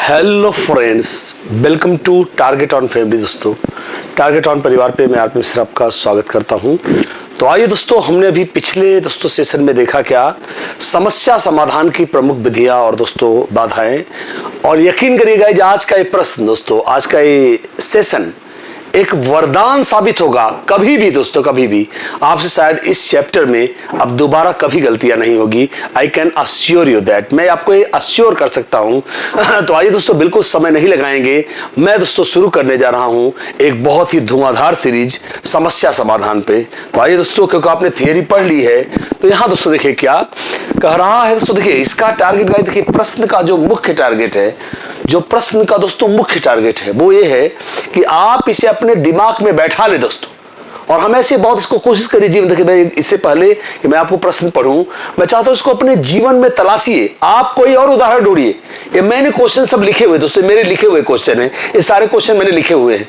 Hello friends, welcome to target on family. दोस्तों, target on परिवार पे मैं आरपी मिश्रा आपका स्वागत करता हूं। तो आइए दोस्तों, हमने अभी पिछले सेशन में देखा क्या समस्या समाधान की प्रमुख विधियां और दोस्तों बाधाएं। और यकीन करिएगा आज का ये प्रश्न दोस्तों, आज का ये सेशन एक वरदान साबित होगा। कभी भी दोस्तों, कभी भी आपसे शायद इस चैप्टर में अब दोबारा कभी गलतियां नहीं होगी। I can assure you that, मैं आपको ये अश्योर कर सकता हूं। तो आइए दोस्तों, बिल्कुल समय नहीं लगाएंगे, मैं दोस्तों शुरू करने जा रहा हूं एक बहुत ही धुआंधार सीरीज समस्या समाधान पे। तो आइए दोस्तों, क्योंकि आपने थियरी पढ़ ली है तो यहां दोस्तों देखिए क्या कह रहा है। दोस्तों देखिए, इसका टारगेट गाइस, देखिए प्रश्न का जो मुख्य टारगेट है, जो प्रश्न का दोस्तों मुख्य टारगेट है वो ये है कि आप इसे अपने दिमाग में बैठा ले दोस्तों। और हम ऐसे बहुत इसको कोशिश करिए जीवन। देखिए, इससे पहले कि मैं आपको प्रश्न पढ़ूं, मैं चाहता हूं इसको अपने जीवन में तलाशिए। आप कोई और उदाहरण ढूंढिए। ये मैंने क्वेश्चन सब लिखे हुए दोस्तों, मेरे लिखे हुए क्वेश्चन है, ये सारे क्वेश्चन मैंने लिखे हुए हैं।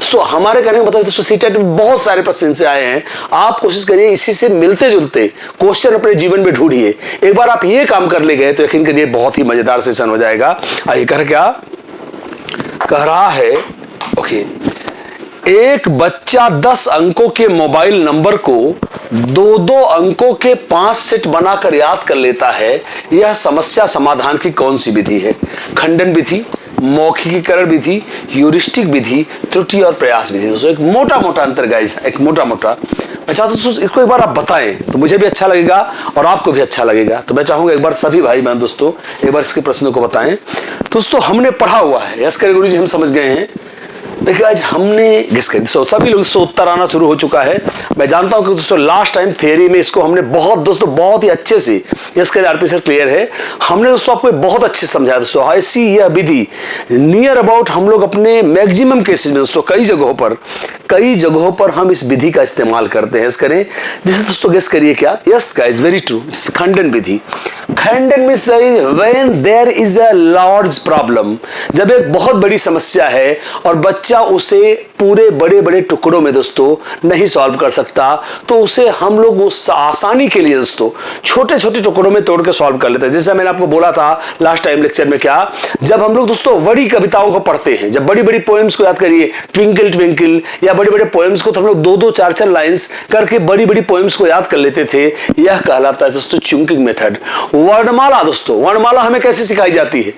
तो हमारे कहने का मतलब दोस्तों, सीटेट में बहुत सारे प्रश्न से आए हैं। आप कोशिश करिए इसी से मिलते जुलते क्वेश्चन अपने जीवन में ढूंढिए। एक बार आप ये काम कर ले गए तो यकीन करिए बहुत ही मजेदार सेशन हो जाएगा। आइए क्या कह रहा है। ओके, एक बच्चा 10 अंकों के मोबाइल नंबर को 2-2 अंकों के 5 सेट बनाकर याद कर लेता है। यह समस्या समाधान की कौन सी विधि है? खंडन विधि, मौखिकीकरण विधि, ह्यूरिस्टिक विधि, त्रुटि और प्रयास विधि। दोस्तों एक मोटा मोटा अंतर गाइस, एक मोटा मोटा। मैं चाहता हूं इसको एक बार आप बताएं तो मुझे भी अच्छा लगेगा और आपको भी अच्छा लगेगा। तो मैं चाहूंगा एक बार सभी भाई बहन दोस्तों एक बार इसके प्रश्नों को बताएं। दोस्तों हमने पढ़ा हुआ है, यस करें गुरुजी, हम समझ गए हैं। देखिए आज हमने सभी लोग से उत्तर आना शुरू हो चुका है। मैं जानता हूं कि दोस्तों लास्ट टाइम थियरी में इसको हमने बहुत ही अच्छे से, यस करें आरपी सर, क्लियर है। हमने दोस्तों आपको बहुत अच्छे से समझाया दोस्तों। ऐसी यह विधि नियर अबाउट हम लोग अपने मैक्सिमम केसेस में दोस्तों कई जगहों पर हम इस विधि का इस्तेमाल करते हैं। यस करें, जैसे दोस्तों गेस करिए क्या। यस गाइस, वेरी ट्रू, खंडन विधि। खंडन means when there is a large problem, जब एक बहुत बड़ी समस्या है और बच्चा उसे पूरे बड़े बड़े टुकड़ों में दोस्तों नहीं सॉल्व कर सकता, तो उसे हम लोग उस आसानी के लिए दोस्तों छोटे छोटे टुकड़ों में तोड़ के सॉल्व कर लेते हैं। जैसे मैंने आपको बोला था लास्ट टाइम लेक्चर में क्या, जब हम लोग दोस्तों बड़ी कविताओं को पढ़ते हैं, जब बड़ी बड़ी पोएम्स को याद करिए, ट्विंकल ट्विंकल या बड़े बड़े पोएम्स को, तो हम लोग 2-2 4-4 लाइंस करके बड़ी बड़ी पोएम्स को याद कर लेते थे। यह कहलाता है दोस्तों चुंकिंग मेथड। वर्णमाला दोस्तों, वर्णमाला हमें कैसे सिखाई जाती है?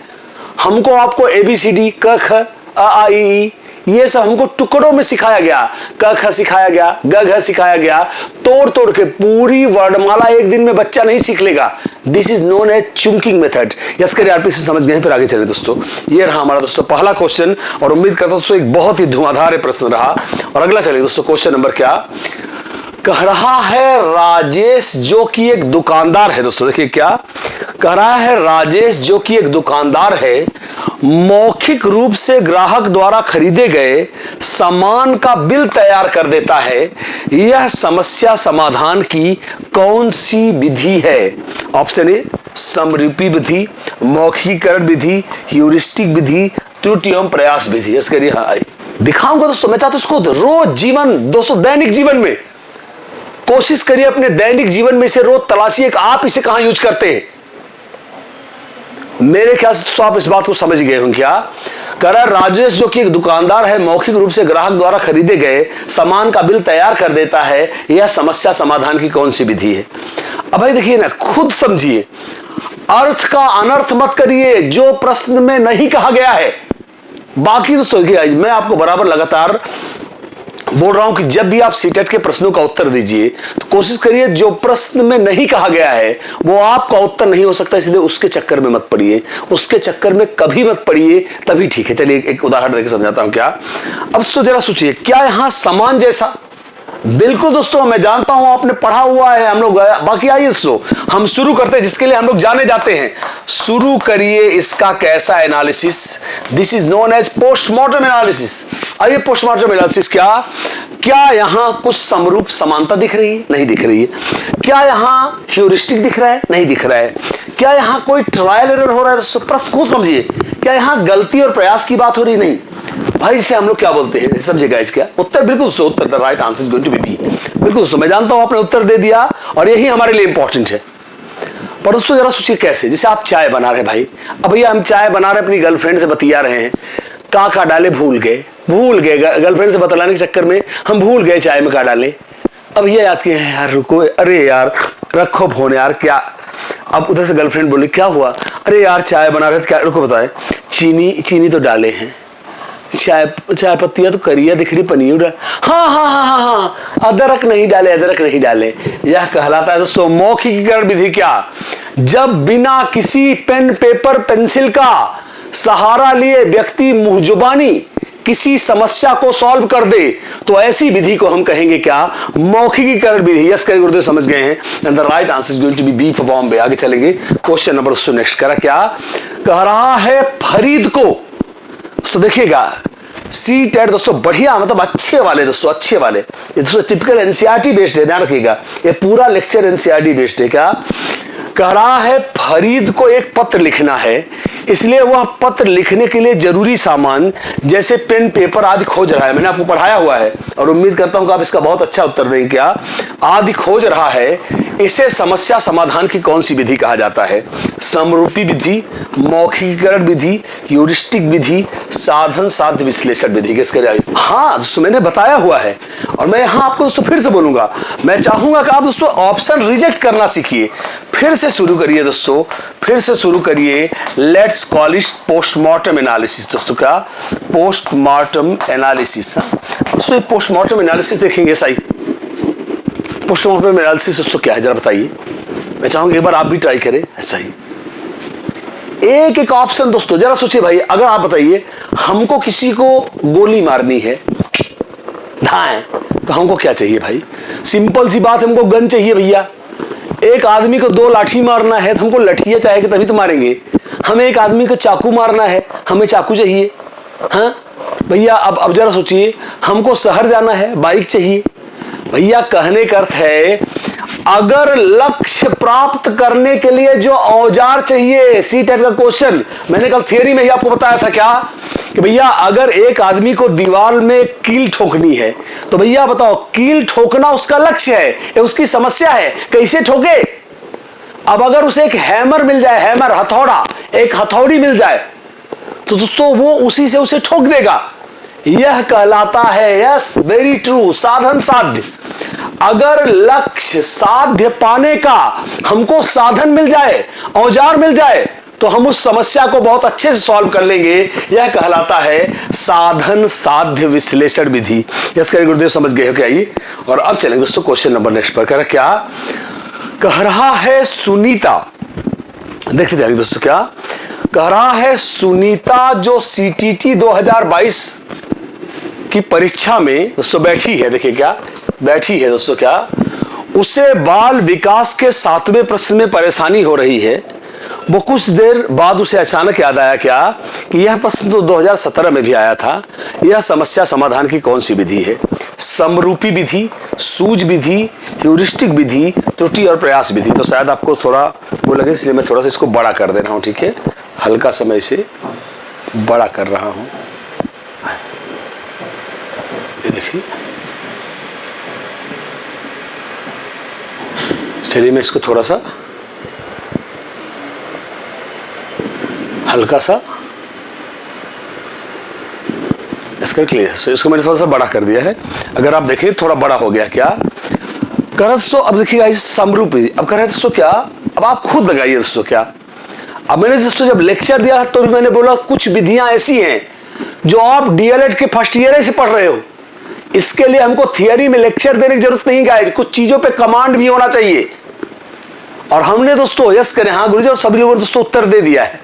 हमको आपको ABCD, क ख अ आ इ ई ये सब हमको टुकड़ों में सिखाया गया। क ख सिखाया गया, ग घ सिखाया गया, तोड़ तोड़ के पूरी वर्णमाला एक दिन में बच्चा नहीं सीख लेगा। This is known as chunking method. Yes करिए आरपी से समझ गए, फिर आगे चले दोस्तों। ये रहा हमारा दोस्तों पहला क्वेश्चन और उम्मीद करता हूं दोस्तों एक बहुत ही धुआंधार प्रश्न रहा। और अगला चलिए दोस्तों, क्वेश्चन नंबर क्या कह रहा है। राजेश जो कि एक दुकानदार है दोस्तों, देखिए क्या कह रहा है। राजेश जो कि एक दुकानदार है, मौखिक रूप से ग्राहक द्वारा खरीदे गए सामान का बिल तैयार कर देता है। यह समस्या समाधान की कौन सी विधि है? ऑप्शन ए समरूपी विधि, मौखिकीकरण विधि, ह्यूरिस्टिक विधि, त्रुटि एवं प्रयास विधि। इसके लिए हाँ दिखाऊंगा दोस्तों। मैं चाहता हूं इसको रोज जीवन दोस्तों, दैनिक जीवन में कोशिश करिए, अपने दैनिक जीवन में इसे रोज तलाशिए कि आप इसे कहां यूज करते हैं। मेरे ख्याल से तो आप इस बात को समझ गए होंगे। क्या कह रहा है, राजेश जो कि एक दुकानदार है, मौखिक रूप से ग्राहक द्वारा खरीदे गए सामान का बिल तैयार कर देता है। यह समस्या समाधान की कौन सी विधि है? अब भाई देखिए ना, खुद समझिए, अर्थ का अनर्थ मत करिए जो प्रश्न में नहीं कहा गया है। बाकी तो सोचिए, मैं आपको बराबर लगातार बोल रहा हूं कि जब भी आप सीटेट के प्रश्नों का उत्तर दीजिए तो कोशिश करिए जो प्रश्न में नहीं कहा गया है वो आपका उत्तर नहीं हो सकता, इसलिए उसके चक्कर में मत पड़िए, उसके चक्कर में कभी मत पड़िए, तभी ठीक है। चलिए एक उदाहरण देकर समझाता हूं। क्या अब तो जरा सोचिए, क्या यहां समान जैसा? बिल्कुल दोस्तों, मैं जानता हूं आपने पढ़ा हुआ है, हम लोग। बाकी आइए दोस्तों, हम शुरू करते हैं जिसके लिए हम लोग जाने जाते हैं। शुरू करिए इसका कैसा analysis. This is known as postmortem analysis. आइए पोस्टमार्टम एनालिसिस। क्या यहां कुछ समरूप समानता दिख रही है? नहीं दिख रही है। क्या यहां ह्यूरिस्टिक दिख रहा है? नहीं दिख रहा है। क्या यहां कोई ट्रायल एरर हो रहा है? दोस्तों प्रश्न खुद समझिए। क्या यहां गलती और प्रयास की बात हो रही? नहीं भाई, इसे हम लोग क्या बोलते हैं समझिएगा। इसका उत्तर बिल्कुल सो, उत्तर the right answer is going to be B. बिल्कुल सो, मैं जानता हूं आपने उत्तर दे दिया और यही हमारे लिए इंपॉर्टेंट है। पर दोस्तों जरा सोचिए कैसे, जैसे आप चाय बना रहे हैं भाई, अब भैया हम चाय बना रहे अपनी गर्लफ्रेंड से बतिया रहे हैं, का डाले भूल गए गर्लफ्रेंड से बतलाने के चक्कर में हम भूल गए चाय में का डाले। अब ये याद किए हैं यार रुको, अरे यार रखो फोन यार क्या। अब उधर से गर्लफ्रेंड बोली क्या हुआ, अरे यार चाय बना रहे थे क्या, रुको बताए चीनी तो डाले हैं, चाय पत्तियां तो करिया दिख रही, पनीर हाँ, अदरक नहीं डाले। यह कहलाता है दोस्तों मौखिकीकरण विधि। क्या, जब बिना किसी पेन पेपर पेंसिल का सहारा लिए व्यक्ति मुंहजुबानी किसी समस्या को सॉल्व कर दे तो ऐसी विधि को हम कहेंगे क्या, मौखिकीकरण विधि। यस करें गुरुदेव, समझ गए हैं। And the right answer is going to be B for Bombay. आगे चलेंगे, क्वेश्चन नंबर नेक्स्ट करा क्या कह रहा है, फरीद को। तो देखिएगा सी टेट दोस्तों बढ़िया, मतलब अच्छे वाले दोस्तों, अच्छे वाले। ये दोस्तों टिपिकल एनसीईआरटी बेस्ड है, ध्यान रखिएगा, ये पूरा लेक्चर एनसीईआरटी बेस्ड है। क्या कह रहा है, फरीद को एक पत्र लिखना है, इसलिए वह पत्र लिखने के लिए जरूरी सामान जैसे पेन पेपर आदि खोज रहा है। मैंने आपको पढ़ाया हुआ है और उम्मीद करता हूं कि आप इसका बहुत अच्छा उत्तर देंगे। क्या आदि खोज रहा है, इसे समस्या समाधान की कौन सी विधि कहा जाता है? समरूपी विधि, मौखिकीकरण विधि, ह्यूरिस्टिक विधि, साधन साध्य विश्लेषण विधि। किसके लिए? हाँ दोस्तों मैंने बताया हुआ है और मैं यहां आपको दोस्तों फिर से बोलूंगा, मैं चाहूंगा कि आप दोस्तों ऑप्शन रिजेक्ट करना सीखिए। फिर से शुरू करिए दोस्तों, फिर से शुरू करिए। Let's call it postmortem analysis. दोस्तों क्या पोस्टमार्टम एनालिसिस? दोस्तों पोस्टमार्टम एनालिसिस देखेंगे सही। पोस्टमार्टम एनालिसिस दोस्तों क्या है जरा बताइए, मैं चाहूंगा एक बार आप भी ट्राई करें। सही एक एक ऑप्शन दोस्तों जरा सोचिए भाई। अगर आप बताइए हमको किसी को गोली मारनी है धाएं, तो हमको क्या चाहिए भाई? सिंपल सी बात, हमको गन चाहिए भैया। एक आदमी को 2 लाठी मारना है तो हमको लठिया चाहिए तभी तो मारेंगे। हमें एक आदमी को चाकू मारना है, हमें चाकू चाहिए। हाँ भैया अब जरा सोचिए, हमको शहर जाना है, बाइक चाहिए भैया। कहने का अर्थ है अगर लक्ष्य प्राप्त करने के लिए जो औजार चाहिए, सी टाइप का क्वेश्चन मैंने कल थियरी में ही आपको बताया था क्या कि भैया अगर एक आदमी को दीवार में कील ठोकनी है तो भैया बताओ कील ठोकना उसका लक्ष्य है, ये उसकी समस्या है, कैसे ठोके? अब अगर उसे एक हैमर मिल जाए, हैमर हथौड़ा, एक हथौड़ी मिल जाए तो दोस्तों वो उसी से उसे ठोक देगा। यह कहलाता है, यस वेरी ट्रू, साधन साध्य। अगर लक्ष्य साध्य पाने का हमको साधन मिल जाए, औजार मिल जाए, तो हम उस समस्या को बहुत अच्छे से सॉल्व कर लेंगे। यह कहलाता है साधन साध्य विश्लेषण विधि। यस करें गुरुदेव, समझ गए हो क्या ये? और अब चलेंगे दोस्तों क्वेश्चन नंबर नेक्स्ट पर। क्या कह रहा है सुनीता, देखते जाइए दोस्तों। क्या कह रहा है, सुनीता जो सीटीटी 2022 की परीक्षा में दोस्तों बैठी है, देखिए क्या बैठी है दोस्तों, क्या उसे बाल विकास के 7वें प्रश्न में परेशानी हो रही है। वो कुछ देर बाद उसे अचानक याद आया क्या कि यह प्रश्न तो 2017 में भी आया था। यह समस्या समाधान की कौन सी विधि है? समरूपी विधि, सूझ विधि, ह्यूरिस्टिक विधि, त्रुटि और प्रयास विधि। तो शायद आपको थोड़ा वो लगे, इसलिए मैं थोड़ा सा इसको बड़ा कर दे रहा हूं। ठीक है, हल्का समय से बड़ा कर रहा हूं। ये देखिए, चलिए मैं इसको थोड़ा सा हल्का सा इसका क्लियर, सो इसको मैंने थोड़ा सा बड़ा कर दिया है। अगर आप देखें थोड़ा बड़ा हो गया। क्या कर सो अब देखिएगा इस समरूपी, अब कर दोस्तों क्या, अब आप खुद लगाइए दोस्तों। क्या अब मैंने दोस्तों जब लेक्चर दिया तो मैंने बोला कुछ विधियां ऐसी हैं जो आप डीएलएड के फर्स्ट ईयर से पढ़ रहे हो, इसके लिए हमको थियरी में लेक्चर देने की जरूरत नहीं गाइस, कुछ चीजों पे कमांड भी होना चाहिए। और हमने दोस्तों यस करें, हाँ गुरुजी, और सभी लोगों ने दोस्तों उत्तर दे दिया है,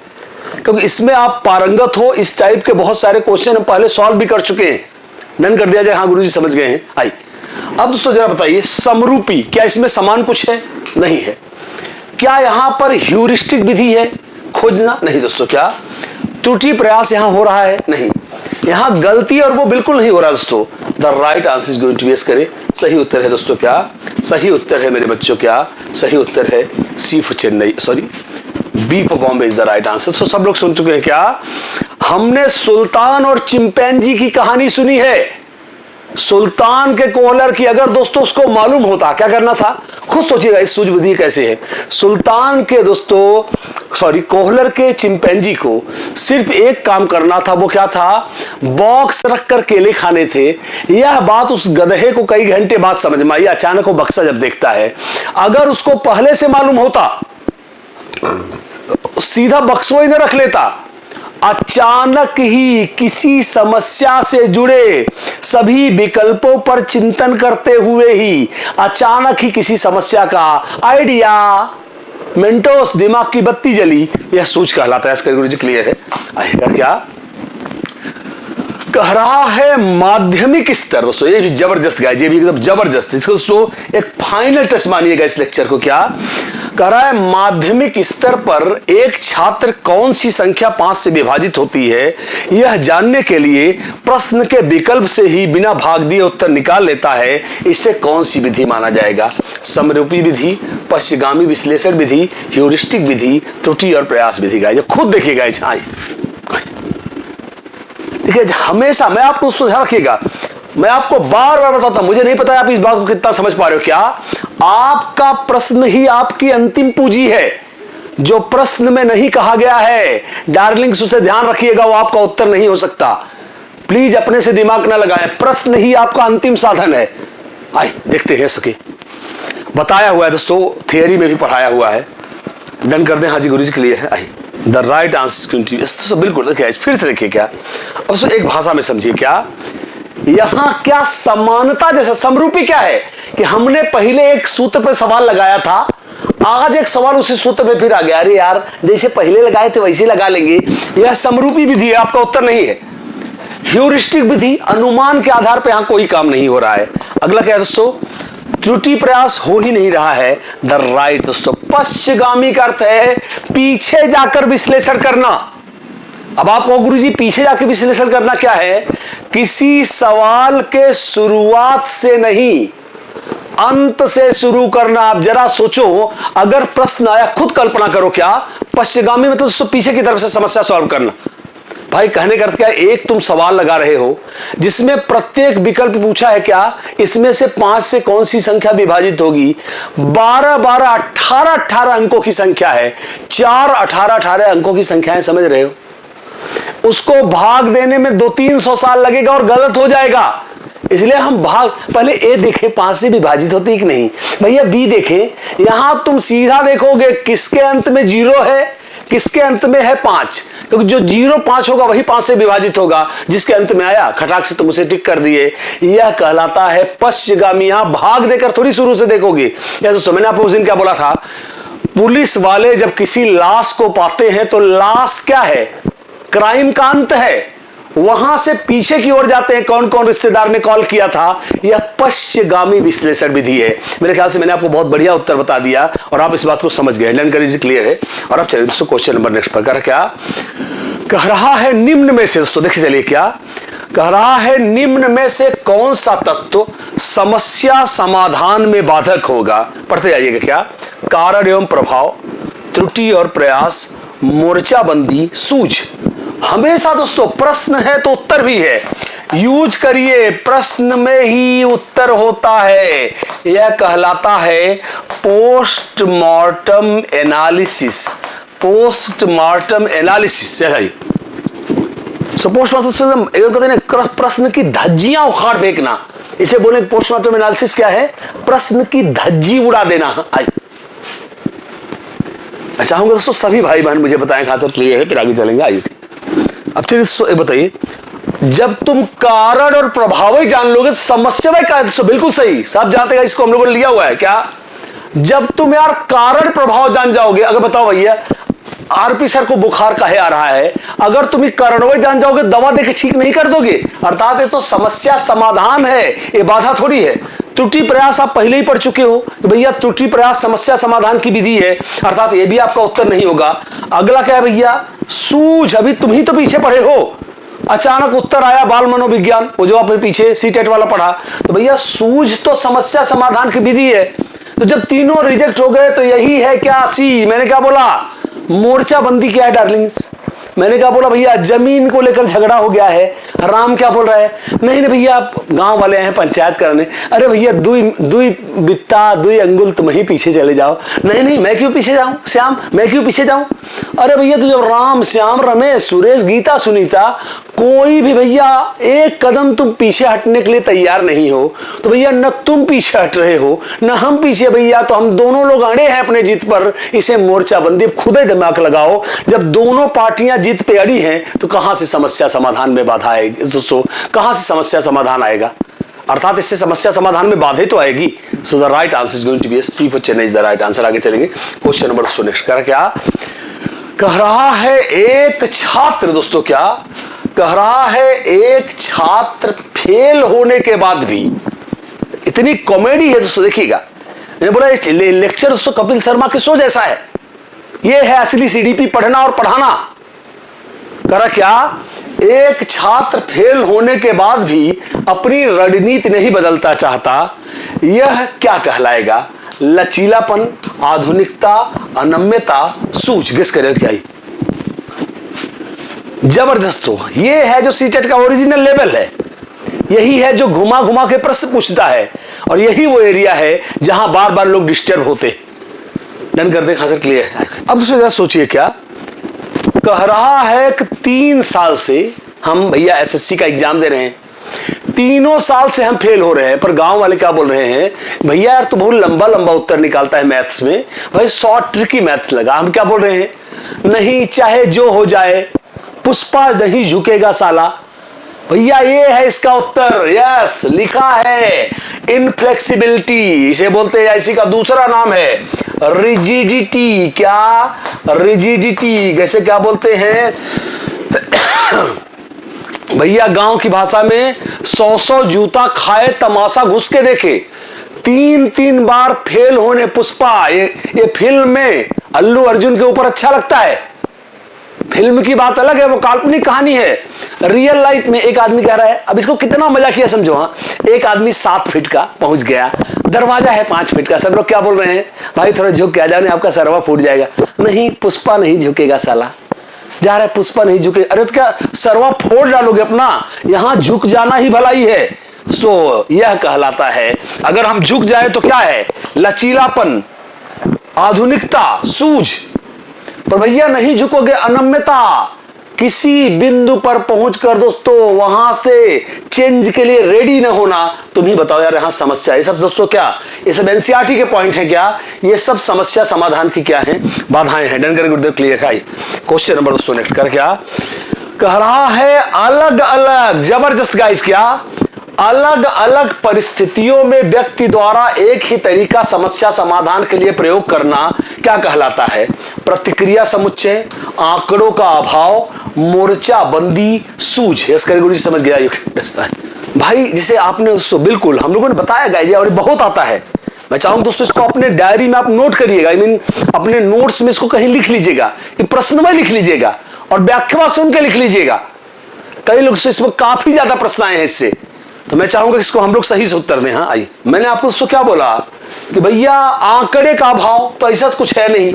क्योंकि इसमें आप पारंगत हो। इस टाइप के बहुत सारे क्वेश्चन हम पहले सॉल्व भी कर चुके हैं। नन कर दिया जाए, हाँ गुरुजी समझ गए हैं। आई अब दोस्तों जरा बताइए, समरूपी क्या इसमें समान कुछ है? नहीं है। क्या यहां पर ह्यूरिस्टिक विधि है खोजना? नहीं दोस्तों। क्या त्रुटि प्रयास यहां हो रहा है? नहीं। यहां गलती और वो बिल्कुल नहीं हो रहा दोस्तों। The right answer is going to be, करें सही उत्तर है दोस्तों। क्या सही उत्तर है मेरे बच्चों? क्या सही उत्तर है C for Chennai, sorry B for Bombay is the right answer. तो सब लोग सुन चुके हैं क्या? हमने सुल्तान और चिंपैंजी की कहानी सुनी है। सुल्तान के कोहलर की अगर दोस्तों उसको मालूम होता, क्या करना था, खुद सोचिएगा इस सूझबुद्धि कैसे है। सुल्तान के कोहलर के चिंपैंजी को सिर्फ एक काम करना था, वो क्या था, बॉक्स रखकर केले खाने थे। यह बात उस गधे को कई घंटे बाद समझ में आई। अचानक वो बक्सा जब देखता है, अगर उसको पहले से मालूम होता सीधा बक्सों ही न रख लेता। अचानक ही किसी समस्या से जुड़े सभी विकल्पों पर चिंतन करते हुए ही अचानक ही किसी समस्या का आइडिया, मेंटोस, दिमाग की बत्ती जली, यह सूझ कहलाता है। इसका गुरुजी क्लियर है। आएगा क्या कह रहा है, माध्यमिक स्तर। दोस्तों ये भी जबरदस्त गाय, ये भी एकदम जबरदस्त। इसको दोस्तों एक फाइनल टच मानिएगा इस लेक्चर को। क्या कह रहा है, माध्यमिक स्तर पर एक छात्र कौन सी संख्या 5 से विभाजित होती है, यह जानने के लिए प्रश्न के विकल्प से ही बिना भाग दिए उत्तर निकाल लेता है। इसे कौन सी विधि माना जाएगा? समरूपी विधि, पश्चिगामी विश्लेषण विधि, ह्यूरिस्टिक विधि, त्रुटि और प्रयास विधि। गाय खुद देखिएगा। देखिए हमेशा मैं आपको सुझाव रखिएगा, मैं आपको बार बार बताता हूं, मुझे नहीं पता आप इस बात को कितना समझ पा रहे हो। क्या आपका प्रश्न ही आपकी अंतिम पूंजी है? जो प्रश्न में नहीं कहा गया है डार्लिंग्स, उसे ध्यान रखिएगा, वो आपका उत्तर नहीं हो सकता। प्लीज अपने से दिमाग ना लगाएं, प्रश्न ही आपका अंतिम साधन है। आइए देखते हैं सके बताया हुआ है दोस्तों, थियरी में भी पढ़ाया हुआ है। डन कर दें। हाँ जी गुरुजी क्लियर है। आइए द राइट आंसर बिल्कुल देखिए, फिर से देखिए। क्या अब एक भाषा में समझिए, क्या यहां क्या समानता जैसा समरूपी क्या है कि हमने पहले एक सूत्र पर सवाल लगाया था, आज एक सवाल उसी सूत्र पे फिर आ गया। अरे यार जैसे पहले लगाए थे वैसे लगा लेंगे। यह समरूपी विधि है, आपका उत्तर नहीं है। ह्यूरिस्टिक विधि, अनुमान के आधार पर यहां कोई काम नहीं हो रहा है। अगला क्या है दोस्तों, त्रुटि प्रयास हो ही नहीं रहा है। द राइट दोस्तों, पश्चिगामी का अर्थ है पीछे जाकर विश्लेषण करना। अब आपको गुरुजी पीछे जाकर विश्लेषण करना क्या है, किसी सवाल के शुरुआत से नहीं अंत से शुरू करना। आप जरा सोचो, अगर प्रश्न आया, खुद कल्पना करो, क्या पश्चिगामी मतलब दोस्तों पीछे की तरफ से समस्या सॉल्व करना। भाई कहने का अर्थ क्या है, एक तुम सवाल लगा रहे हो जिसमें प्रत्येक विकल्प पूछा है, क्या इसमें से 5 से कौन सी संख्या विभाजित होगी। 12 12 18 18 अंकों की संख्या है, 4 18 18 अंकों की संख्याएं, समझ रहे हो। उसको भाग देने में 200-300 साल लगेगा और गलत हो जाएगा। इसलिए हम भाग पहले ए देखें 5 से विभाजित होती है कि नहीं, भैया बी देखें। यहां तुम सीधा देखोगे किसके अंत में 0 है, किसके अंत में है 5, क्योंकि जो 0 5 होगा वही 5 से विभाजित होगा। जिसके अंत में आया खटाक से तुम उसे टिक कर दिए। यह कहलाता है पश्चिगामी। यहां भाग देकर थोड़ी शुरू से देखोगे। जैसे मैंने आपको उस दिन क्या बोला था, पुलिस वाले जब किसी लाश को पाते हैं तो लाश क्या है, क्राइम का अंत है। वहां से पीछे की ओर जाते हैं, कौन कौन रिश्तेदार ने कॉल किया था। यह पश्चिगामी विश्लेषण विधि है। मेरे ख्याल से मैंने आपको बहुत बढ़िया उत्तर बता दिया और आप इस बात को समझ गए। लर्न करिए, क्लियर है। और अब चलिए दोस्तों क्वेश्चन नंबर नेक्स्ट पर क्या कह रहा है, निम्न में से दोस्तों देखिए, चलिए क्या कह रहा है, निम्न में से कौन सा तत्व समस्या समाधान में बाधक होगा। पढ़ते जाइएगा। क्या कारण एवं प्रभाव, त्रुटि और प्रयास, मोर्चाबंदी, सूझ। हमेशा दोस्तों प्रश्न है तो उत्तर भी है। यूज करिए, प्रश्न में ही उत्तर होता है। यह कहलाता है पोस्टमार्टम एनालिसिस। पोस्टमार्टम एनालिसिस है। पोस्टमार्टम कहते हैं प्रश्न की धज्जियां उखाड़ फेंकना। इसे बोले पोस्टमार्टम एनालिसिस क्या है, प्रश्न की धज्जी उड़ा देना। मैं चाहूंगा दोस्तों सभी भाई बहन मुझे बताएं कहां तक क्लियर है, फिर आगे चलेंगे। आइए अब चलिए बताइए, जब तुम कारण और प्रभाव ही जान लोगे तो समस्या में क्या है। बिल्कुल सही, सब जानते हैं, इसको हम लोगों ने लिया हुआ है। क्या जब तुम यार कारण प्रभाव जान जाओगे, अगर बताओ भैया आरपी सर को बुखार काहे आ रहा है, अगर तुम कारण जान जाओगे दवा देके ठीक नहीं कर दोगे। अर्थात ये तो समस्या समाधान है, ये बाधा थोड़ी है। त्रुटि प्रयास आप पहले ही पढ़ चुके हो कि भैया त्रुटि प्रयास समस्या समाधान की विधि है, अर्थात ये भी आपका उत्तर नहीं होगा। अगला क्या है भैया, सूझ। अभी तुम ही तो पीछे पढ़े हो, अचानक उत्तर आया बाल मनोविज्ञान, वो जो आपने पीछे सीटेट वाला पढ़ा, तो भैया सूझ तो समस्या समाधान की विधि है। तो जब तीनों रिजेक्ट हो गए तो यही है क्या सी, मैंने क्या बोला, मोर्चाबंदी क्या है डार्लिंग्स। मैंने क्या बोला भैया जमीन को लेकर झगड़ा हो गया है। राम क्या बोल रहा है, नहीं नहीं भैया गांव वाले हैं पंचायत करने। अरे भैया दुई दुई बित्ता दुई अंगुल तुम ही पीछे चले जाओ। नहीं नहीं मैं क्यों पीछे जाऊं श्याम, मैं क्यों पीछे जाऊं। अरे भैया तो जब राम श्याम रमेश सुरेश गीता सुनीता कोई भी भैया एक कदम तुम पीछे हटने के लिए तैयार नहीं हो तो भैया न तुम पीछे हट रहे हो न हम पीछे भैया, तो हम दोनों लोग अड़े हैं अपने जीत पर। इसे मोर्चाबंदी, खुद ही दिमाग लगाओ। जब दोनों पार्टियां जीत पे अड़ी हैं तो कहां से समस्या समाधान में बाधा आएगी दोस्तों, कहां से समस्या समाधान आएगा, अर्थात इससे समस्या समाधान में बाधा तो आएगी। So the right answer is going to be C for Chennai is the right answer. आगे चलेंगे क्वेश्चन नंबर 2 नेक्स्ट क्या कह रहा है एक छात्र दोस्तों, क्या कह रहा है एक छात्र फेल होने के बाद भी, इतनी कॉमेडी है दोस्तों देखिएगा। मैंने बोला लेक्चर दोस्तों कपिल शर्मा के शो जैसा है, ये है असली सीडीपी पढ़ना और पढ़ाना। करा क्या, एक छात्र फेल होने के बाद भी अपनी रणनीति नहीं बदलता चाहता, यह क्या कहलाएगा, लचीलापन, आधुनिकता, अनम्यता, सूझ। गेस करें क्या ही जबरदस्त हो। ये है जो सीटेट का ओरिजिनल लेवल है, यही है जो घुमा घुमा के प्रश्न पूछता है और यही वो एरिया है जहां बार बार लोग डिस्टर्ब होते। डन कर दे खासर क्लियर। अब दूसरी सोचिए क्या कह रहा है कि 3 साल से हम भैया एसएससी का एग्जाम दे रहे हैं, 3 साल से हम फेल हो रहे हैं, पर गांव वाले क्या बोल रहे हैं, भैया यार तो बहुत लंबा लंबा उत्तर निकालता है मैथ्स में, भाई शॉर्ट ट्रिकी मैथ्स लगा। हम क्या बोल रहे हैं, नहीं चाहे जो हो जाए पुष्पा नहीं झुकेगा साला। भैया ये है इसका उत्तर, यस लिखा है इनफ्लेक्सिबिलिटी, इसे बोलते हैं, इसी का दूसरा नाम है रिजिडिटी। क्या रिजिडिटी, जैसे क्या बोलते हैं भैया गांव की भाषा में 100 जूता खाए तमाशा घुस के देखे। 3 बार फेल होने पुष्पा, ये फिल्म में अल्लू अर्जुन के ऊपर अच्छा लगता है, फिल्म की बात अलग है, वो काल्पनिक कहानी है। रियल लाइफ में एक आदमी कह रहा है, अब इसको कितना मजा किया समझो। हाँ, एक आदमी 7 फीट का पहुंच गया, दरवाजा है 5 फीट का। सब लोग क्या बोल रहे हैं, भाई थोड़ा झुक के आ जाओ, नहीं आपका सरवा फूट जाएगा। नहीं पुष्पा नहीं झुकेगा साला, जा रहा है पुष्पा नहीं झुके। अरे तो क्या सरवा फोड़ डालोगे अपना, यहां झुक जाना ही भलाई है। सो यह कहलाता है, अगर हम झुक जाए तो क्या है, लचीलापन, आधुनिकता, सूझ। पर भैया नहीं झुकोगे, अनम्यता, किसी बिंदु पर पहुंचकर दोस्तों वहां से चेंज के लिए रेडी न होना। तुम ही बताओ यार यहां समस्या, ये सब दोस्तों क्या, ये सब एनसीईआरटी के पॉइंट है क्या, ये सब समस्या समाधान की क्या है, बाधाएं हैं। डन करें गुरुदेव क्लियर है। क्वेश्चन नंबर 2 नेक्स्ट कर क्या कह रहा है, अलग अलग, जबरदस्त गाइस, क्या अलग अलग परिस्थितियों में व्यक्ति द्वारा एक ही तरीका समस्या समाधान के लिए प्रयोग करना क्या कहलाता है, प्रतिक्रिया समुच्चय, आंकड़ों का अभाव, मोर्चाबंदी, सूझ। इसका गुरु जी समझ गया भाई, जिसे आपने उसको बिल्कुल हम लोगों ने बताया गाइस, और बहुत आता है। मैं चाहूंगा दोस्तों इसको अपने डायरी में आप नोट करिएगा, आई मीन अपने नोट्स में इसको कहीं लिख लीजिएगा, ये प्रश्न में लिख लीजिएगा और व्याख्या सुन के लिख लीजिएगा। कई लोग से इसमें काफी ज्यादा प्रश्न आए हैं इससे, तो मैं चाहूंगा इसको हम लोग सही से उत्तर दें। हाँ आइए, मैंने आपको उसको क्या बोला कि भैया आंकड़े का अभाव, तो ऐसा कुछ है नहीं,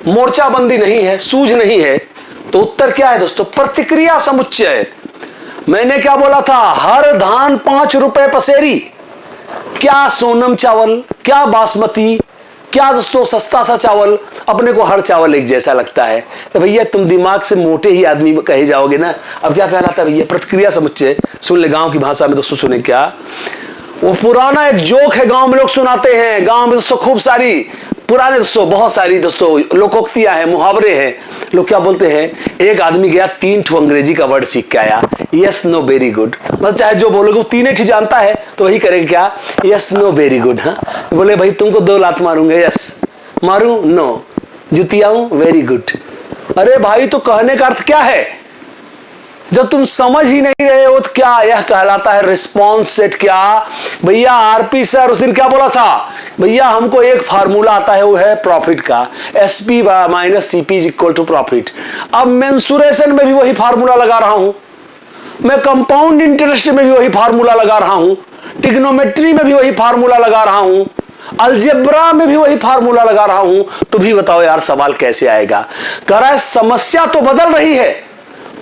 मोर्चाबंदी नहीं है, सूझ नहीं है, तो उत्तर क्या है दोस्तों, प्रतिक्रिया समुच्चय। मैंने क्या बोला था, हर धान 5 रुपए पसेरी। क्या सोनम चावल, क्या बासमती, क्या दोस्तों सस्ता सा चावल, अपने को हर चावल एक जैसा लगता है। तो भैया तुम दिमाग से मोटे ही आदमी कहे जाओगे ना। अब क्या कहलाता है भैया, प्रतिक्रिया समुच्चय। सुन ले गांव की भाषा में दोस्तों, सुने क्या, वो पुराना एक जोक है, गांव में लोग सुनाते हैं। गांव में दोस्तों खूब सारी पुराने दोस्तों बहुत सारी दोस्तों लोकोक्तियां हैं, मुहावरे हैं। लोग क्या बोलते हैं, एक आदमी गया 3 ठो अंग्रेजी का वर्ड सीख के आया, यस नो वेरी गुड। मतलब चाहे जो बोलोगे वो 3 ही जानता है तो वही करेगा क्या, यस नो वेरी गुड। हाँ बोले भाई तुमको 2 लात मारूंगा, यस, मारू नो, जुतियाऊं वेरी गुड। अरे भाई तो कहने का अर्थ क्या है, जब तुम समझ ही नहीं रहे हो तो क्या, यह कहलाता है रिस्पॉन्स सेट। क्या भैया आरपी सर उस दिन क्या बोला था, भैया हमको एक फार्मूला आता है, वो है प्रॉफिट का, SP minus CP is equal to profit. अब मेंसुरेशन में भी वही फार्मूला लगा रहा हूं, मैं कंपाउंड इंटरेस्ट में भी वही फार्मूला लगा रहा हूं, ट्रिग्नोमेट्री में भी वही फार्मूला लगा रहा हूं, अलजेब्रा में भी वही फार्मूला लगा रहा हूं। तो भी बताओ यार सवाल कैसे आएगा। कह रहा है समस्या तो बदल रही है,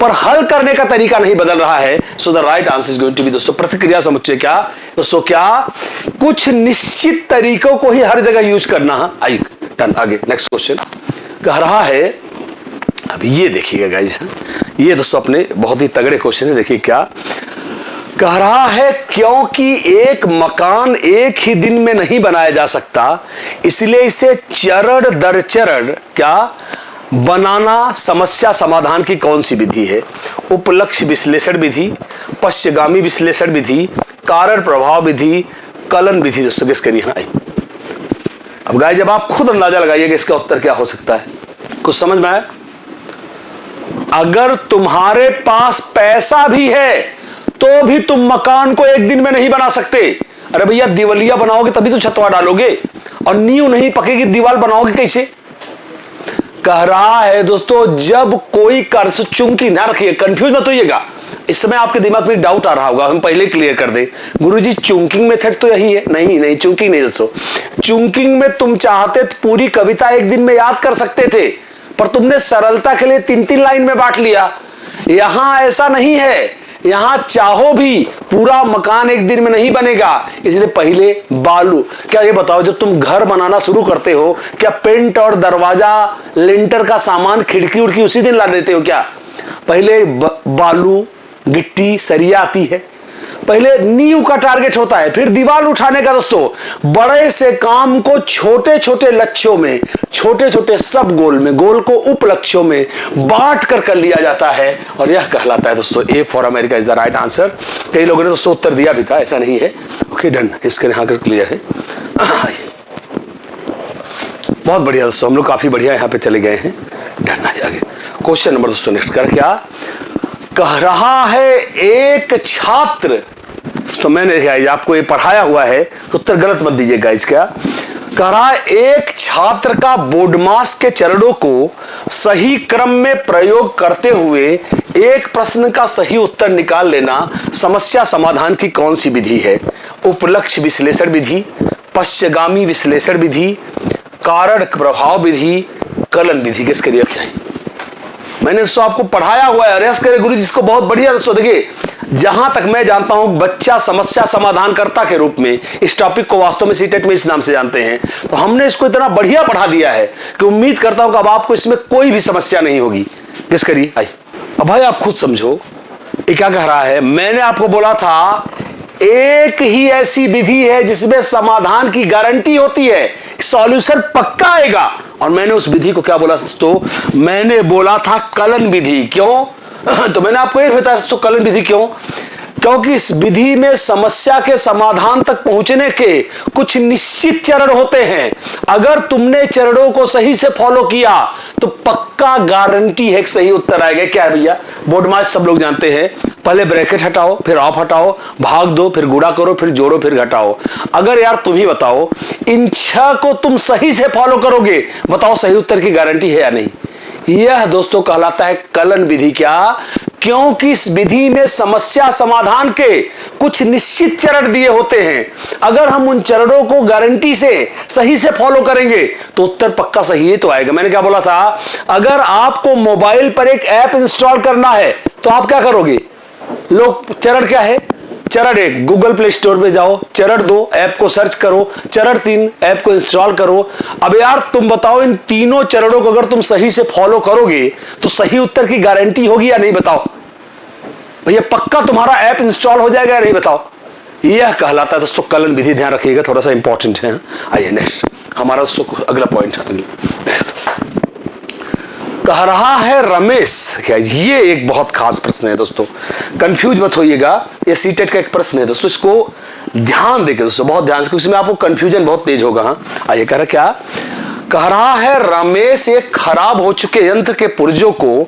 पर हल करने का तरीका नहीं बदल रहा है। So the right answer is going to be दोस्तों प्रतिक्रिया समुच्चय। क्या दोस्तों? क्या कुछ निश्चित तरीकों को ही हर जगह यूज करना है। आइए डन, आगे नेक्स्ट क्वेश्चन कह रहा है, अब ये देखिएगा गाइस, ये दोस्तों अपने बहुत ही तगड़े क्वेश्चन है। देखिए क्या कह रहा है, क्योंकि एक मकान एक ही दिन में नहीं बनाया जा सकता, इसलिए इसे चरण दर चरण क्या बनाना समस्या समाधान की कौन सी विधि है? उपलक्ष्य विश्लेषण विधि, पश्चगामी विश्लेषण विधि, कारण प्रभाव विधि, कलन विधि। दोस्तों किस करिए? हाँ, अब गाइस जब आप खुद अंदाजा लगाइएगा इसका उत्तर क्या हो सकता है, कुछ समझ में आया? अगर तुम्हारे पास पैसा भी है तो भी तुम मकान को एक दिन में नहीं बना सकते। अरे भैया दिवालिया बनाओगे तभी तो छतवा डालोगे, और नींव नहीं पकेगी दीवार बनाओगे कैसे? कह रहा है दोस्तों जब कोई कर्ज, चूंकि ना रखिए, कंफ्यूज मत होइएगा, इस समय आपके दिमाग में डाउट आ रहा होगा, हम पहले क्लियर कर दें। गुरुजी चुंकिंग मेथड तो यही है? नहीं चुंकिंग नहीं दोस्तों। चुंकिंग में तुम चाहते तो पूरी कविता एक दिन में याद कर सकते थे, पर तुमने सरलता के लिए 3-3 लाइन में बांट लिया। यहां ऐसा नहीं है, यहां चाहो भी पूरा मकान एक दिन में नहीं बनेगा, इसलिए पहले बालू। क्या ये बताओ, जब तुम घर बनाना शुरू करते हो क्या पेंट और दरवाजा लिंटर का सामान खिड़की उड़की उसी दिन ला देते हो क्या? पहले बालू गिट्टी सरिया आती है, पहले नींव का टारगेट होता है, फिर दीवार उठाने का। दोस्तों बड़े से काम को छोटे छोटे लक्ष्यों में, छोटे छोटे सब गोल में, गोल को उप लक्ष्यों में बांट कर लिया जाता है, और यह कहलाता है दोस्तों A for America is the right answer. कई लोगों ने दोस्तों उत्तर दिया भी था, ऐसा नहीं है। ओके डन, इसके यहाँ कर क्लियर है। बहुत बढ़िया दोस्तों, हम लोग काफी बढ़िया यहाँ पे चले गए हैं। डन, आगे क्वेश्चन नंबर दोस्तों नेक्स्ट कर क्या कह रहा है, एक छात्र, तो मैंने आपको ये पढ़ाया हुआ है तो उत्तर गलत मत दीजिएगा। इसका कह रहा है, एक छात्र का बोडमास के चरणों को सही क्रम में प्रयोग करते हुए एक प्रश्न का सही उत्तर निकाल लेना समस्या समाधान की कौन सी विधि है? उपलक्ष्य विश्लेषण विधि, पश्चगामी विश्लेषण विधि, कारण प्रभाव विधि, कलन विधि। किसके लिए क्या है? मैंने दोस्तों आपको पढ़ाया हुआ है, अरेस्ट करे गुरु जिसको बहुत बढ़िया। दोस्तों देखिए, जहां तक मैं जानता हूं बच्चा समस्या समाधानकर्ता के रूप में इस टॉपिक को वास्तव में सीटेट में इस नाम से जानते हैं, तो हमने इसको इतना बढ़िया पढ़ा दिया है कि उम्मीद करता हूं कि अब आपको इसमें कोई भी समस्या नहीं होगी। किस करिए? आई अब भाई आप खुद समझो ये क्या कह रहा है। मैंने आपको बोला था एक ही ऐसी विधि है जिसमें समाधान की गारंटी होती है, सॉल्यूशन पक्का आएगा, और मैंने उस विधि को क्या बोला दोस्तों? मैंने बोला था कलन विधि। क्यों? तो मैंने आपको ये बताया दोस्तों कलन विधि क्यों? क्योंकि इस विधि में समस्या के समाधान तक पहुंचने के कुछ निश्चित चरण होते हैं। अगर तुमने चरणों को सही से फॉलो किया तो पक्का गारंटी है कि सही उत्तर आएगा। क्या है भैया? बोडमास सब लोग जानते हैं, पहले ब्रैकेट हटाओ, फिर ऑफ हटाओ, भाग दो, फिर गुणा करो, फिर जोड़ो, फिर घटाओ। अगर यार तुम ही बताओ इन 6 को तुम सही से फॉलो करोगे, बताओ सही उत्तर की गारंटी है या नहीं? यह दोस्तों कहलाता है कलन विधि। क्या? क्योंकि इस विधि में समस्या समाधान के कुछ निश्चित चरण दिए होते हैं। अगर हम उन चरणों को गारंटी से सही से फॉलो करेंगे तो उत्तर पक्का सही है तो आएगा। मैंने क्या बोला था? अगर आपको मोबाइल पर एक ऐप इंस्टॉल करना है तो आप क्या करोगे? लोग चरण क्या है? चरण 1 गूगल प्ले स्टोर पे जाओ, चरण 2 ऐप को सर्च करो, चरण 3 ऐप को इंस्टॉल करो। अब यार तुम बताओ इन तीनों चरणों को अगर तुम सही से फॉलो करोगे तो सही उत्तर की गारंटी होगी या नहीं? बताओ भैया, पक्का तुम्हारा ऐप इंस्टॉल हो जाएगा या नहीं? बताओ। यह कहलाता है दोस्तों कलन विधि। ध्यान रखिएगा, थोड़ा सा इंपॉर्टेंट है। आइए नेक्स्ट हमारा दोस्तों अगला पॉइंट नेक्स्ट कह रहा है रमेश। क्या ये एक बहुत खास प्रश्न है दोस्तों, कंफ्यूज मत होइएगा, ये सीटेट का एक प्रश्न है दोस्तों, इसको ध्यान देके दोस्तों, बहुत ध्यान से, क्योंकि इसमें आपको कंफ्यूजन बहुत तेज होगा। हाँ आइए कह रहा क्या कह रहा है, रमेश एक खराब हो चुके यंत्र के पुर्जों को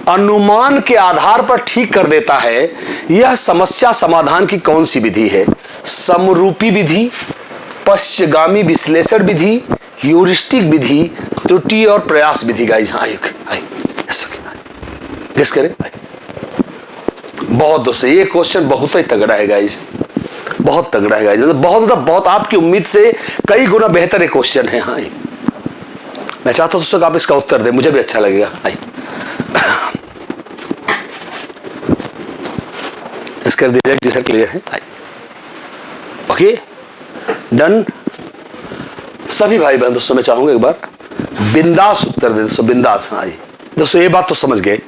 अनुमान के आधार पर ठीक कर देता है। यह समस्या समाधान की कौन सी विधि है? समरूपी विधि, पश्चगामी विश्लेषण विधि, ह्यूरिस्टिक विधि, त्रुटि और प्रयास विधि। गाइस हाँ गेस करें। बहुत दोस्तों ये क्वेश्चन बहुत ही तगड़ा है गाइस, बहुत तगड़ा है गाइस, बहुत आपकी उम्मीद से कई गुना बेहतर एक क्वेश्चन है। हाँ मैं चाहता हूं दोस्तों आप इसका उत्तर दें, मुझे भी अच्छा लगेगा। इसका दीजिए जी सर, क्लियर है? Okay done. सभी भाई बहन दोस्तों मैं चाहूंगा एक बार बिंदास उत्तर दे दोस्तों, बिंदास। हाँ जी दोस्तों ये बात तो समझ गए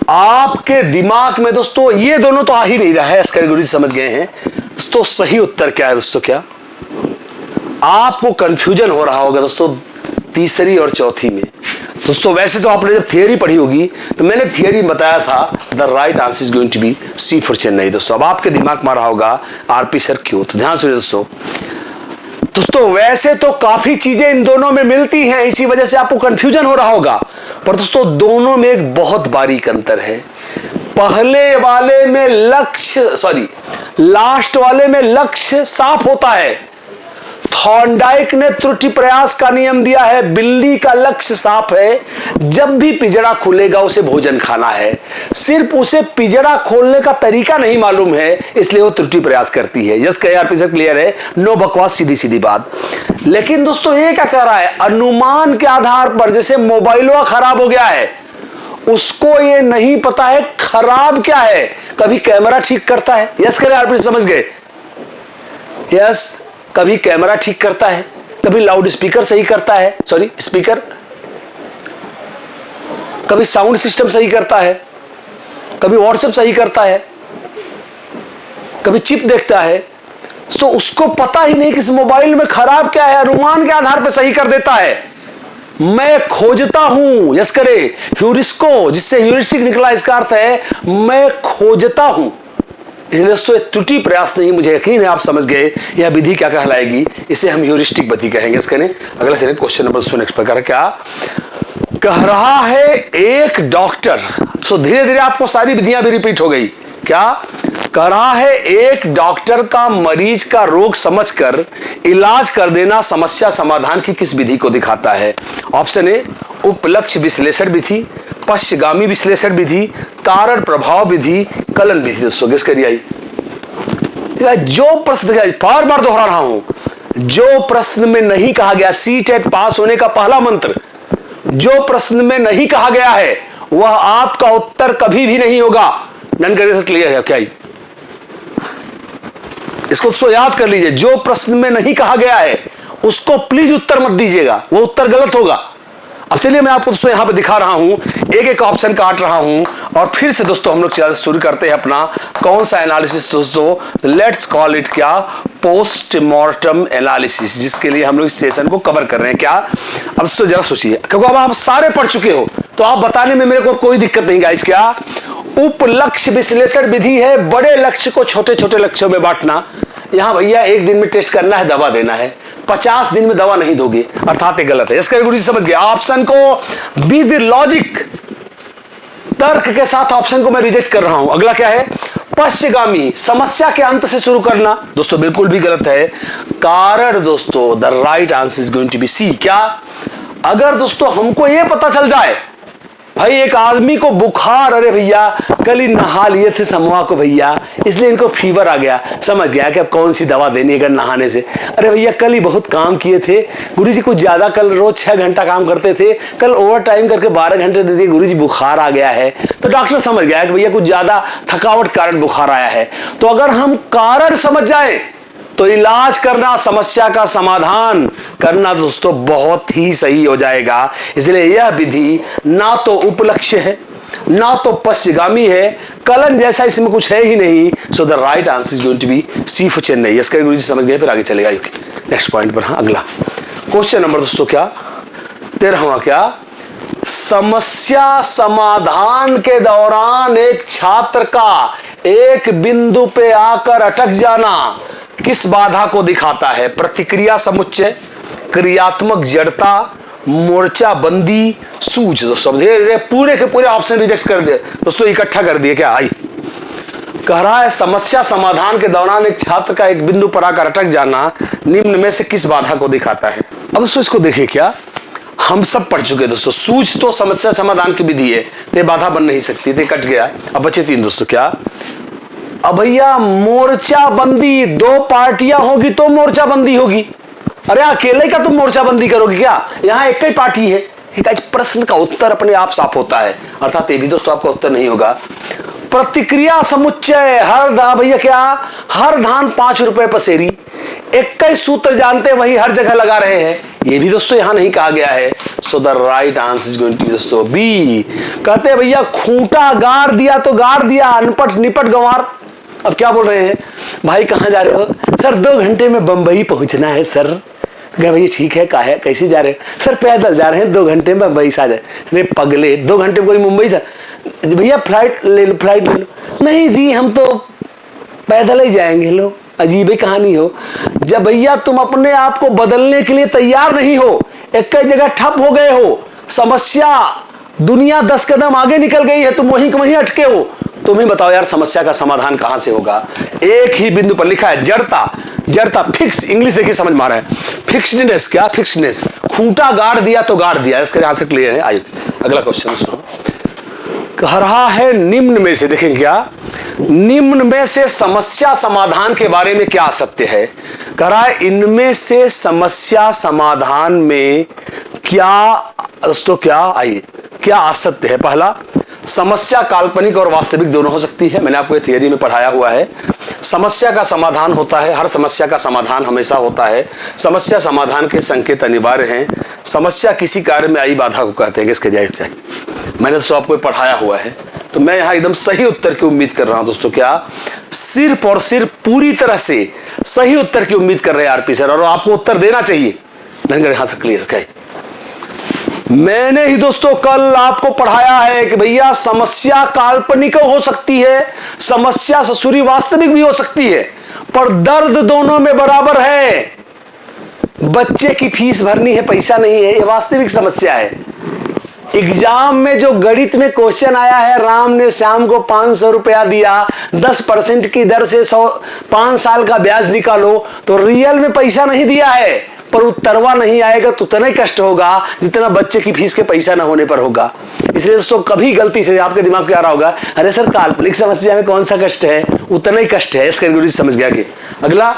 आपके दिमाग में दोस्तों, ये दोनों तो आ ही नहीं रहा है, इसका गुरु जी समझ गए हैं दोस्तों। सही उत्तर क्या है दोस्तों? क्या आपको कंफ्यूजन हो रहा होगा दोस्तों तीसरी और चौथी में दोस्तों? वैसे तो आपने जब थियरी पढ़ी होगी तो मैंने थियरी बताया था the right answer is going to be C for Chennai दोस्तों। अब आपके दिमाग में आ रहा होगा आरपी सर क्यों? तो ध्यान सुनिए दोस्तों। दोस्तों वैसे तो काफी चीजें इन दोनों में मिलती हैं, इसी वजह से आपको कंफ्यूजन हो रहा होगा, पर दोस्तों दोनों में एक बहुत बारीक अंतर है। पहले वाले में लक्ष्य, सॉरी लास्ट वाले में लक्ष्य साफ होता है। थॉर्नडाइक ने त्रुटि प्रयास का नियम दिया है, बिल्ली का लक्ष्य साफ है, जब भी पिंजरा खुलेगा उसे भोजन खाना है, सिर्फ उसे पिंजरा खोलने का तरीका नहीं मालूम है, इसलिए वो त्रुटि प्रयास करती है। यस कहे आरपी सर, क्लियर है? नो बकवास, सीधी सीधी बात। लेकिन दोस्तों ये क्या कर रहा है, अनुमान के आधार पर, जैसे मोबाइल खराब हो गया है, उसको ये नहीं पता है खराब क्या है, कभी कैमरा ठीक करता है। यस कहे आरपी, समझ गए? यस, कभी कैमरा ठीक करता है, कभी लाउड स्पीकर सही करता है, सॉरी स्पीकर, कभी साउंड सिस्टम सही करता है, कभी व्हाट्सएप सही करता है, कभी चिप देखता है। तो उसको पता ही नहीं कि इस मोबाइल में खराब क्या है, अनुमान के आधार पर सही कर देता है। मैं खोजता हूं, यस करे, ह्यूरिस्को, जिससे ह्यूरिस्टिक निकला, इसका अर्थ है मैं खोजता हूं। इसलिए दोस्तों त्रुटि प्रयास नहीं, मुझे यकीन है आप समझ गए यह विधि क्या कहलाएगी, इसे हम ह्यूरिस्टिक विधि कहेंगे। इसके अगला से क्वेश्चन नंबर नेक्स्ट प्रकार क्या कह रहा है एक डॉक्टर। तो धीरे धीरे आपको सारी विधियां भी रिपीट हो गई। क्या कह रहा है, एक डॉक्टर का मरीज का रोग समझकर इलाज कर देना समस्या समाधान की किस विधि को दिखाता है? ऑप्शन ए उपलक्ष्य विश्लेषण विधि, पश्चिगामी विश्लेषण विधि, कारण प्रभाव विधि, कलन विधि। दोस्तों गेस करिए। जो प्रश्न बार बार दोहरा रहा हूं, जो प्रश्न में नहीं कहा गया, सीटेट पास होने का पहला मंत्र, जो प्रश्न में नहीं कहा गया है वह आपका उत्तर कभी भी नहीं होगा। नन करिए, क्लियर है क्या? इसको तो याद कर लीजिए, जो प्रश्न में नहीं कहा गया है उसको प्लीज उत्तर मत दीजिएगा, वो उत्तर गलत होगा। अब चलिए मैं आपको दोस्तों यहां पे दिखा रहा हूं, एक एक ऑप्शन काट रहा हूं और फिर से दोस्तों हम लोग शुरू करते हैं अपना कौन सा एनालिसिस दोस्तों, लेट्स कॉल इट क्या, पोस्टमार्टम एनालिसिस, जिसके लिए हम लोग इस सेशन को कवर कर रहे हैं। क्या अब दोस्तों जरा सोचिए, क्योंकि अब आप सारे पढ़ चुके हो तो आप बताने में मेरे को कोई दिक्कत नहीं गाइस। क्या उपलक्ष्य विश्लेषण विधि है, बड़े लक्ष्य को छोटे छोटे लक्ष्यों में बांटना। यहां भैया एक दिन में टेस्ट करना है, दवा देना है, 50 दिन में दवा नहीं दोगे, अर्थात ये गलत है। इसका गुरु जी समझ गए। ऑप्शन को विद लॉजिक, तर्क के साथ ऑप्शन को मैं रिजेक्ट कर रहा हूं। अगला क्या है, पश्चिगामी, समस्या के अंत से शुरू करना। दोस्तों बिल्कुल भी गलत है। कारण दोस्तों the right answer is going to be C. क्या अगर दोस्तों हमको यह पता चल जाए भाई एक आदमी को बुखार, अरे भैया कल ही नहा लिए थे समूह को भैया, इसलिए इनको फीवर आ गया, समझ गया कि अब कौन सी दवा देनी है अगर नहाने से। अरे भैया कल ही बहुत काम किए थे गुरुजी, कुछ ज्यादा, कल रोज 6 घंटा काम करते थे, कल ओवर टाइम करके 12 घंटे दे दिए गुरुजी, बुखार आ गया है। तो डॉक्टर समझ गया कि भैया कुछ ज्यादा थकावट कारण बुखार आया है। तो अगर हम कारण समझ जाए तो इलाज करना, समस्या का समाधान करना दोस्तों बहुत ही सही हो जाएगा। इसलिए यह विधि ना तो उपलक्ष्य है ना तो पश्चिगामी है, कलन जैसा इसमें कुछ है ही नहीं। So the right answer is going to be C for Chennai. इसका गुरुजी समझ गए, फिर आगे चलेगा नेक्स्ट पॉइंट पर। हाँ अगला क्वेश्चन नंबर दोस्तों क्या 13वां, क्या समस्या समाधान के दौरान एक छात्र का एक बिंदु पे आकर अटक जाना किस बाधा को दिखाता है? प्रतिक्रिया समुच्चय, क्रियात्मक जड़ता, मोर्चाबंदी, सूझ। दोस्तों धीरे धीरे पूरे के पूरे ऑप्शन रिजेक्ट कर दिए दोस्तों, इकट्ठा कर दिए। क्या आई कह रहा है, समस्या समाधान के दौरान एक छात्र का एक बिंदु पर आकर अटक जाना निम्न में से किस बाधा को दिखाता है? अब दोस्तों इसको देखिए, क्या हम सब पढ़ चुके दोस्तों, सूझ तो समस्या समाधान की विधि है, तो बाधा बन नहीं सकती, तो कट गया। अब बचे 3 दोस्तों। क्या अब भैया मोर्चाबंदी, 2 पार्टियां होगी तो मोर्चाबंदी होगी। अरे अकेले का तुम मोर्चाबंदी करोगे क्या? यहां एक ही पार्टी है। प्रश्न का उत्तर अपने आप साफ होता है, अर्थात ये भी दोस्तों आपका उत्तर नहीं होगा। प्रतिक्रिया समुच्चय, भैया क्या, हर धान 5 रुपए पसेरी, 21 सूत्र जानते वही हर जगह लगा रहे हैं, ये भी दोस्तों यहां नहीं कहा गया है। So the right answer is going to be दोस्तों बी। कहते हैं भैया खूंटा गाड़ दिया तो गाड़ दिया, अनपट निपट गंवार। अब क्या बोल रहे हैं, भाई कहां जा रहे हो? सर 2 घंटे में बंबई पहुंचना है सर। क्या भैया ठीक है, का है, कैसे जा रहे हैं? सर पैदल जा रहे हैं, 2 घंटे में बंबई से आ जाए। अरे पगले, 2 घंटे में कोई मुंबई से? भैया फ्लाइट ले लो, फ्लाइट ले लो। नहीं जी हम तो पैदल ही जाएंगे। लो अजीब ही कहानी हो। जब भैया तुम अपने आप को बदलने के लिए तैयार नहीं हो, एक कई जगह ठप हो गए हो, समस्या दुनिया 10 कदम आगे निकल गई है, तुम वहीं वहीं अटके हो, तुम ही बताओ यार समस्या का समाधान कहां से होगा? एक ही बिंदु पर लिखा है जड़ता, जड़ता फिक्स, इंग्लिश देखिए समझ में आ रहा है, फिक्स्डनेस, क्या फिक्स्डनेस, खूंटा गाड़ दिया तो गाड़ दिया, इसका आंसर क्लियर है। आइए अगला क्वेश्चन सुनो। कह रहा है निम्न में से, देखें क्या, निम्न में से समस्या समाधान के बारे में क्या सत्य है? कह रहा है इनमें से समस्या समाधान में क्या दोस्तों, क्या आइए क्या असत्य है? पहला, समस्या काल्पनिक और वास्तविक दोनों हो सकती है, मैंने आपको ये थियरी में पढ़ाया हुआ है। समस्या का समाधान होता है, हर समस्या का समाधान हमेशा होता है। समस्या समाधान के संकेत अनिवार्य हैं। समस्या किसी कार्य में आई बाधा को कहते हैं, इसके जवाब क्या? मैंने तो आपको पढ़ाया हुआ है, तो मैं यहाँ एकदम सही उत्तर की उम्मीद कर रहा हूं दोस्तों। क्या सिर्फ और सिर्फ पूरी तरह से सही उत्तर की उम्मीद कर रहे हैं आरपी सर, और आपको उत्तर देना चाहिए। मैंने यहां से क्लियर कहे, मैंने ही दोस्तों कल आपको पढ़ाया है कि भैया समस्या काल्पनिक हो सकती है, समस्या ससुरी वास्तविक भी हो सकती है, पर दर्द दोनों में बराबर है। बच्चे की फीस भरनी है, पैसा नहीं है, ये वास्तविक समस्या है। एग्जाम में जो गणित में क्वेश्चन आया है, राम ने श्याम को 500 रुपया दिया, 10% की दर से 5 साल का ब्याज निकालो, तो रियल में पैसा नहीं दिया है, पर उत्तरवा नहीं आएगा तो उतना ही कष्ट होगा जितना बच्चे की फीस के पैसा ना होने पर होगा। इसलिए दोस्तों कभी गलती से आपके दिमाग में आ रहा होगा, अरे सर काल्पनिक समस्या में कौन सा कष्ट है, उतना ही कष्ट है, इसका गुरुजी समझ गया कि। अगला,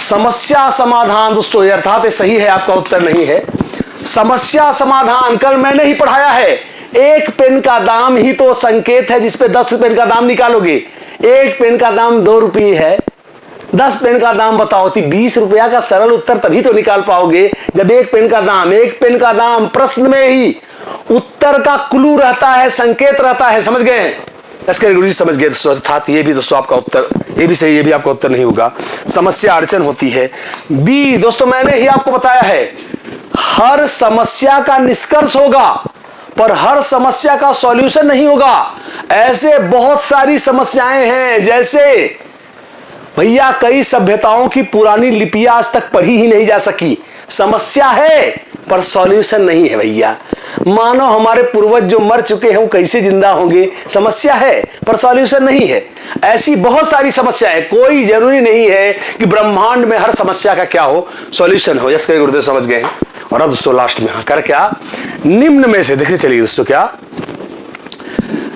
समस्या समाधान दोस्तों अर्थात सही है, आपका उत्तर नहीं है। समस्या समाधान कल मैंने ही पढ़ाया है, एक पेन का दाम ही तो संकेत है जिसपे 10 पेन का दाम निकालोगे। एक पेन का दाम 2 रुपये है, 10 पेन का दाम बताओ, 20 रुपया का सरल उत्तर तभी तो निकाल पाओगे जब एक पेन का दाम प्रश्न में ही उत्तर का क्लू रहता है, संकेत रहता है, समझ गए हैं? इसके गुरुजी समझ गए दोस्तों, अर्थात ये भी दोस्तों आपका उत्तर, ये भी सही, ये भी आपका उत्तर नहीं होगा। समस्या अड़चन होती है। बी दोस्तों मैंने ही आपको बताया है, हर समस्या का निष्कर्ष होगा पर हर समस्या का सॉल्यूशन नहीं होगा। ऐसे बहुत सारी समस्याएं हैं, जैसे भैया कई सभ्यताओं की पुरानी लिपियां आज तक पढ़ी ही नहीं जा सकी, समस्या है पर सॉल्यूशन नहीं है। भैया मानो हमारे पूर्वज जो मर चुके हैं वो कैसे जिंदा होंगे, समस्या है पर सॉल्यूशन नहीं है। ऐसी बहुत सारी समस्या है, कोई जरूरी नहीं है कि ब्रह्मांड में हर समस्या का क्या हो, सॉल्यूशन हो। जैसे गुरुदेव समझ गए हैं। और अब दोस्तों लास्ट में कर क्या, निम्न में से देखते चलिए दोस्तों, क्या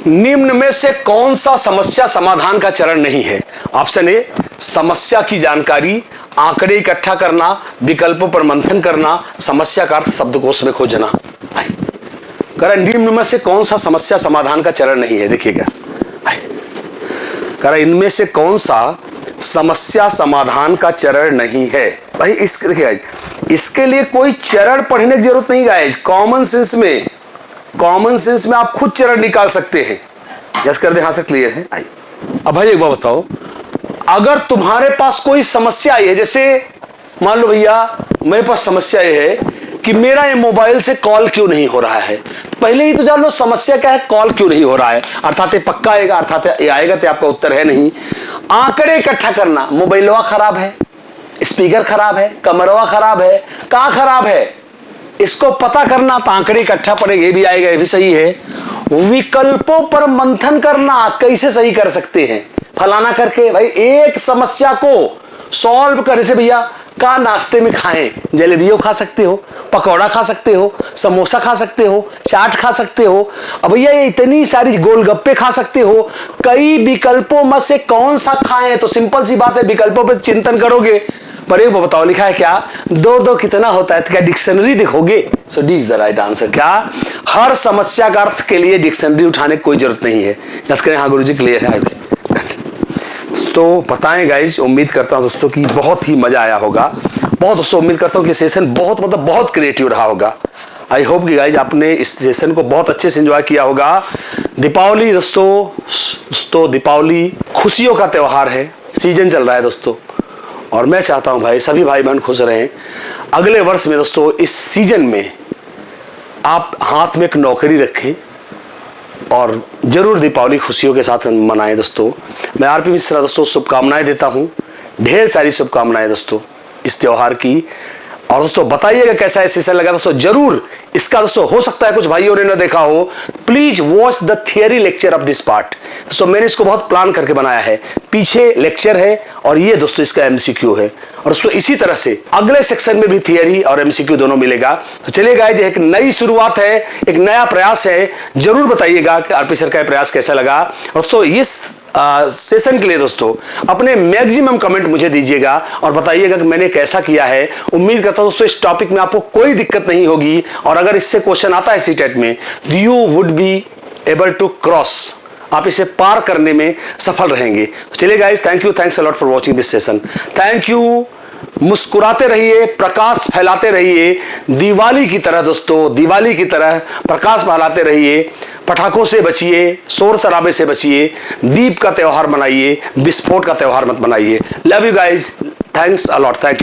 निम्न में से कौन सा समस्या समाधान का चरण नहीं है? ऑप्शन ए, समस्या की जानकारी, आंकड़े इकट्ठा करना, विकल्पों पर मंथन करना, समस्या का अर्थ शब्दकोश में खोजना। करें निम्न में से कौन सा समस्या समाधान का चरण नहीं है? देखिएगा, करें इनमें से कौन सा समस्या समाधान का चरण नहीं है? भाई इसके देखिए, इसके लिए कोई चरण पढ़ने की जरूरत नहीं गाइस, कॉमन सेंस में आप खुद चरण निकाल सकते हैं। यस कर दे, यहां से क्लियर है। आइए अब भाई एक बात बताओ, अगर तुम्हारे पास कोई समस्या आई है, जैसे मान लो भैया मेरे पास समस्या ये है कि मेरा ये मोबाइल से कॉल क्यों नहीं हो रहा है, पहले ही तो जान लो समस्या क्या है, कॉल क्यों नहीं हो रहा है, अर्थात ये पक्का आएगा, अर्थात ये आएगा तो आपका उत्तर है नहीं। आंकड़े इकट्ठा करना, मोबाइलवा खराब है, स्पीकर खराब है, कमरवा खराब है, कहां खराब है, इसको पता करना तो आंकड़े इकट्ठा पड़ेगा, ये भी आएगा, ये भी सही है। विकल्पों पर मंथन करना, कैसे सही कर सकते हैं, फलाना करके। भाई एक समस्या को सॉल्व करने से भैया का नाश्ते में खाएं, जलेबियों खा सकते हो, पकौड़ा खा सकते हो, समोसा खा सकते हो, चाट खा सकते हो, अब भैया ये इतनी सारी गोलगप्पे खा सकते हो, कई विकल्पों में से कौन सा खाएं? तो सिंपल सी बात है, विकल्पों पर चिंतन करोगे, पर एक बताओ लिखा है क्या, दो दो कितना होता है, तो क्या डिक्शनरी देखोगे? So D is the right answer. क्या हर समस्या का अर्थ के लिए डिक्शनरी उठाने की कोई जरूरत नहीं है? जस करें हाँ गुरुजी क्लियर है। तो बताएं गाइज, उम्मीद करता हूं दोस्तों कि बहुत ही मजा आया होगा। बहुत दोस्तों उम्मीद करता हूं कि सेशन बहुत बहुत क्रिएटिव रहा होगा। आई होप कि गाइज आपने इस सेशन को बहुत अच्छे से एंजॉय किया होगा। दीपावली दोस्तों दीपावली खुशियों का त्योहार है, सीजन चल रहा है दोस्तों, और मैं चाहता हूं भाई सभी भाई बहन खुश रहें। अगले वर्ष में दोस्तों इस सीजन में आप हाथ में एक नौकरी रखें और जरूर दीपावली खुशियों के साथ मनाएं दोस्तों। मैं आरपी मिश्रा दोस्तों शुभकामनाएं देता हूं, ढेर सारी शुभकामनाएं दोस्तों इस त्योहार की। और दोस्तों बताइएगा कैसा है सेशन लगा दोस्तों, जरूर इसका दोस्तों हो सकता है कुछ भाइयों ने ना देखा हो, please watch the theory lecture of this part. दोस्तों मैंने इसको बहुत प्लान करके बनाया है, पीछे लेक्चर है और ये दोस्तों इसका एमसीक्यू है। और दोस्तों इसी तरह से अगले सेक्शन में भी थियरी और एमसीक्यू दोनों मिलेगा। तो चलिए गाइस, एक नई शुरुआत है, एक नया प्रयास है, जरूर बताइएगा कि आरपी सर का प्रयास कैसा लगा। और दोस्तों इस सेशन के लिए दोस्तों अपने मैक्सिमम कमेंट मुझे दीजिएगा और बताइएगा कि मैंने कैसा किया है। उम्मीद करता हूं दोस्तों इस टॉपिक में आपको कोई दिक्कत नहीं होगी, और अगर इससे क्वेश्चन आता है सीटेट में, you would be able to cross, आप इसे पार करने में सफल रहेंगे। तो चलिए guys, thank you, thanks a lot for watching this session. Thank you. मुस्कुराते रहिए, प्रकाश फैलाते रहिए, दिवाली की तरह दोस्तों, दिवाली की तरह प्रकाश फैलाते रहिए। पटाखों से बचिए, शोर शराबे से बचिए, दीप का त्योहार मनाइए, विस्फोट का त्योहार मत मनाइए। Love you guys, thanks a lot, thank you.